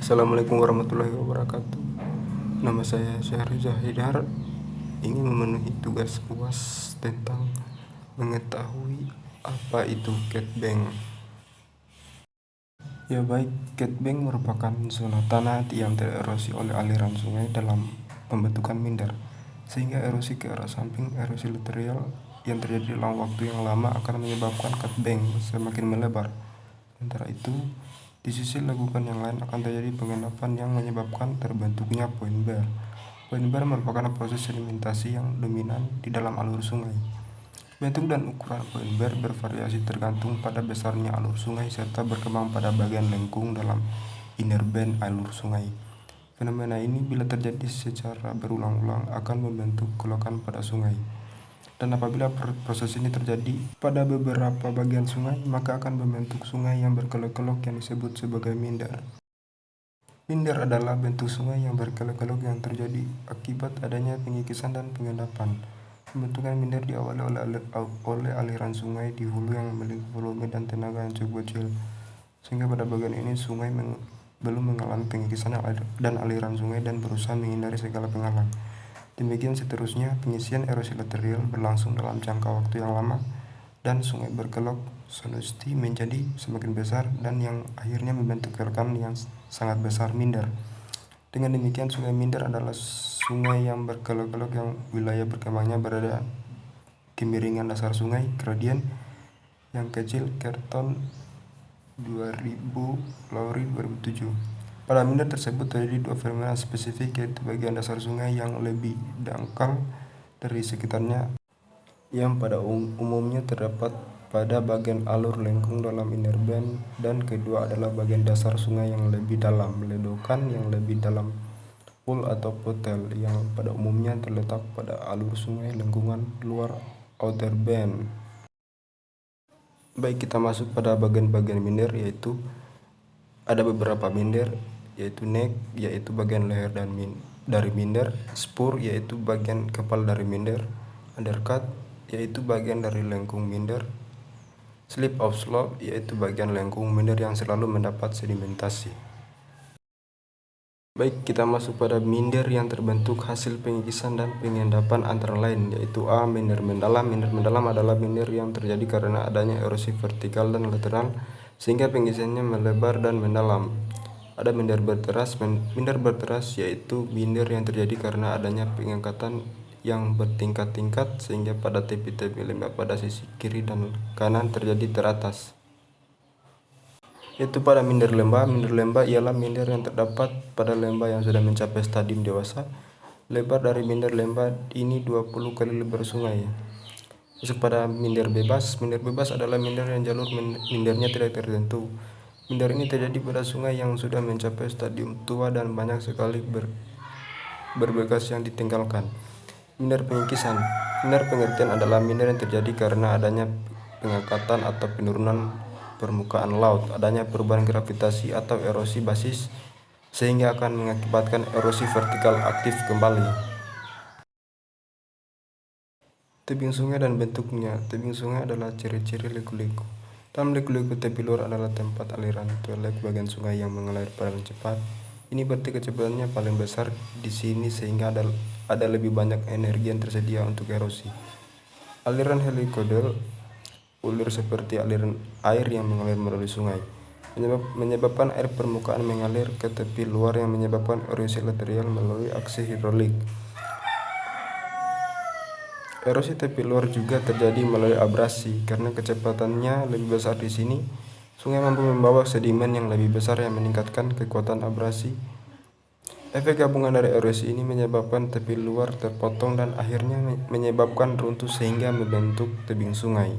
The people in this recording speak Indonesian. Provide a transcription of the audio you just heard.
Assalamualaikum warahmatullahi wabarakatuh. Nama saya Syahriza Haidar, ingin memenuhi tugas UAS tentang mengetahui apa itu cat bank. Ya baik, cat bank merupakan zona tanah yang tererosi oleh aliran sungai dalam pembentukan minder, sehingga erosi ke arah samping erosi lateral yang terjadi dalam waktu yang lama akan menyebabkan cat bank semakin melebar. Sementara itu, di sisi lekukan yang lain akan terjadi pengendapan yang menyebabkan terbentuknya point bar. Point bar merupakan proses sedimentasi yang dominan di dalam alur sungai. Bentuk dan ukuran point bar bervariasi tergantung pada besarnya alur sungai serta berkembang pada bagian lengkung dalam inner band alur sungai. Fenomena ini bila terjadi secara berulang-ulang akan membentuk kelokan pada sungai. Dan apabila proses ini terjadi pada beberapa bagian sungai, maka akan membentuk sungai yang berkelok-kelok yang disebut sebagai minder. Minder adalah bentuk sungai yang berkelok-kelok yang terjadi akibat adanya pengikisan dan pengendapan. Pembentukan minder diawali oleh aliran sungai di hulu yang memiliki volume dan tenaga yang cukup kecil, sehingga pada bagian ini sungai belum mengalami pengikisan dan aliran sungai dan berusaha menghindari segala penghalang. Demikian seterusnya, pengisian erosi lateral berlangsung dalam jangka waktu yang lama dan sungai berkelok sonosti menjadi semakin besar dan yang akhirnya membentuk kelokan yang sangat besar minder. Dengan demikian, sungai minder adalah sungai yang berkelok-kelok yang wilayah berkembangnya berada kemiringan dasar sungai gradien yang kecil Carlton 2000 Lowry 2007. Pada minder tersebut terjadi dua fenomena spesifik, yaitu bagian dasar sungai yang lebih dangkal dari sekitarnya yang pada umumnya terdapat pada bagian alur lengkung dalam inner band, dan kedua adalah bagian dasar sungai yang lebih dalam, ledokan yang lebih dalam pool atau potel yang pada umumnya terletak pada alur sungai lengkungan luar outer band. Baik, kita masuk pada bagian-bagian minder, yaitu ada beberapa minder, yaitu neck, yaitu bagian leher dan dari minder, spur, yaitu bagian kepala dari minder, undercut, yaitu bagian dari lengkung minder, slip of slope, yaitu bagian lengkung minder yang selalu mendapat sedimentasi. Baik, kita masuk pada minder yang terbentuk hasil pengikisan dan pengendapan antara lain, yaitu A. Minder mendalam. Minder mendalam adalah minder yang terjadi karena adanya erosi vertikal dan lateral sehingga pengisiannya melebar dan mendalam. Ada minder berteras. Minder berteras yaitu minder yang terjadi karena adanya pengangkatan yang bertingkat-tingkat sehingga pada tepi-tepi lembah pada sisi kiri dan kanan terjadi teratas. Yaitu pada minder lembah. Minder lembah ialah minder yang terdapat pada lembah yang sudah mencapai stadium dewasa. Lebar dari minder lembah ini 20 kali lebar sungai. Masuk pada minder bebas. Minder bebas adalah minder yang jalur mindernya tidak tertentu. Minder ini terjadi pada sungai yang sudah mencapai stadium tua dan banyak sekali berbekas yang ditinggalkan. Minder pengikisan. Minder pengertian adalah minder yang terjadi karena adanya pengangkatan atau penurunan permukaan laut, adanya perubahan gravitasi atau erosi basis sehingga akan mengakibatkan erosi vertikal aktif kembali. Tebing sungai dan bentuknya. Tebing sungai adalah ciri-ciri liku-liku. Dalam liku-liku tepi luar adalah tempat aliran tualek bagian sungai yang mengalir paling cepat. Ini berarti kecepatannya paling besar di sini sehingga ada lebih banyak energi yang tersedia untuk erosi. Aliran helikodal, ulir seperti aliran air yang mengalir melalui sungai, menyebabkan air permukaan mengalir ke tepi luar yang menyebabkan erosi lateral melalui aksi hidrolik. Erosi tepi luar juga terjadi melalui abrasi karena kecepatannya lebih besar di sini. Sungai mampu membawa sedimen yang lebih besar yang meningkatkan kekuatan abrasi. Efek gabungan dari erosi ini menyebabkan tepi luar terpotong dan akhirnya menyebabkan runtuh sehingga membentuk tebing sungai.